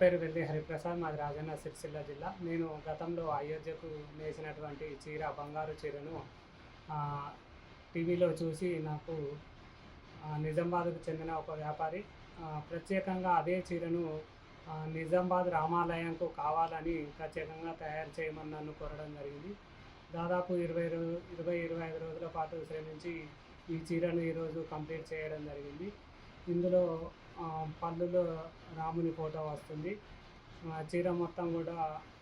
పేరు వెల్లి హరిప్రసాద్, మాది రాజన్న సిరిసిల్ల జిల్లా. నేను గతంలో అయోధ్యకు నేసినటువంటి చీర, బంగారు చీరను టీవీలో చూసి నాకు నిజామాబాద్కు చెందిన ఒక వ్యాపారి ప్రత్యేకంగా అదే చీరను నిజామాబాద్ రామాలయంకు కావాలని ప్రత్యేకంగా తయారు చేయమని నన్ను కోరడం జరిగింది. దాదాపు 25 రోజుల పాటు శ్రమించి ఈ చీరను ఈరోజు కంప్లీట్ చేయడం జరిగింది. ఇందులో పళ్ళులో రాముని ఫోటో వస్తుంది. చీర మొత్తం కూడా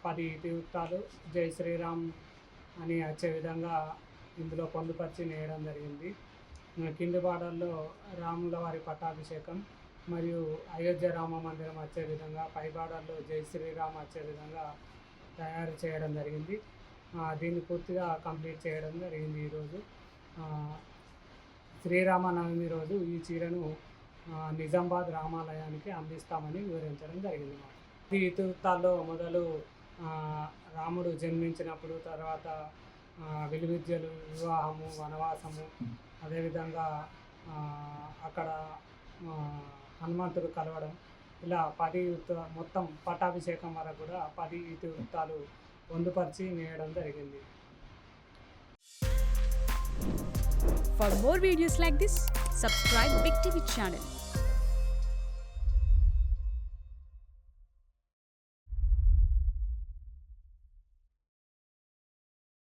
10 ఇతివృత్తాలు జై శ్రీరామ్ అని వచ్చే విధంగా ఇందులో పొందుపరిచి నేయడం జరిగింది. కింది బార్డర్లో రాముల వారి పట్టాభిషేకం మరియు అయోధ్య రామ మందిరం వచ్చే విధంగా, పై బార్డర్లో జై శ్రీరామ్ వచ్చే విధంగా తయారు చేయడం జరిగింది. దీన్ని పూర్తిగా కంప్లీట్ చేయడం జరిగింది. ఈరోజు శ్రీరామనవమి రోజు ఈ చీరను నిజామాబాద్ రామాలయానికి అందిస్తామని వివరించడం జరిగింది. ఈ ఇతివృత్తాల్లో మొదలు రాముడు జన్మించినప్పుడు, తర్వాత విలువిద్యలు, వివాహము, వనవాసము, అదేవిధంగా అక్కడ హనుమంతుడు కలవడం, ఇలా 10 మొత్తం పట్టాభిషేకం వరకు కూడా 10 ఇతివృత్తాలు పొందుపరిచి నేయడం జరిగింది. For more videos like this, subscribe Big TV channel.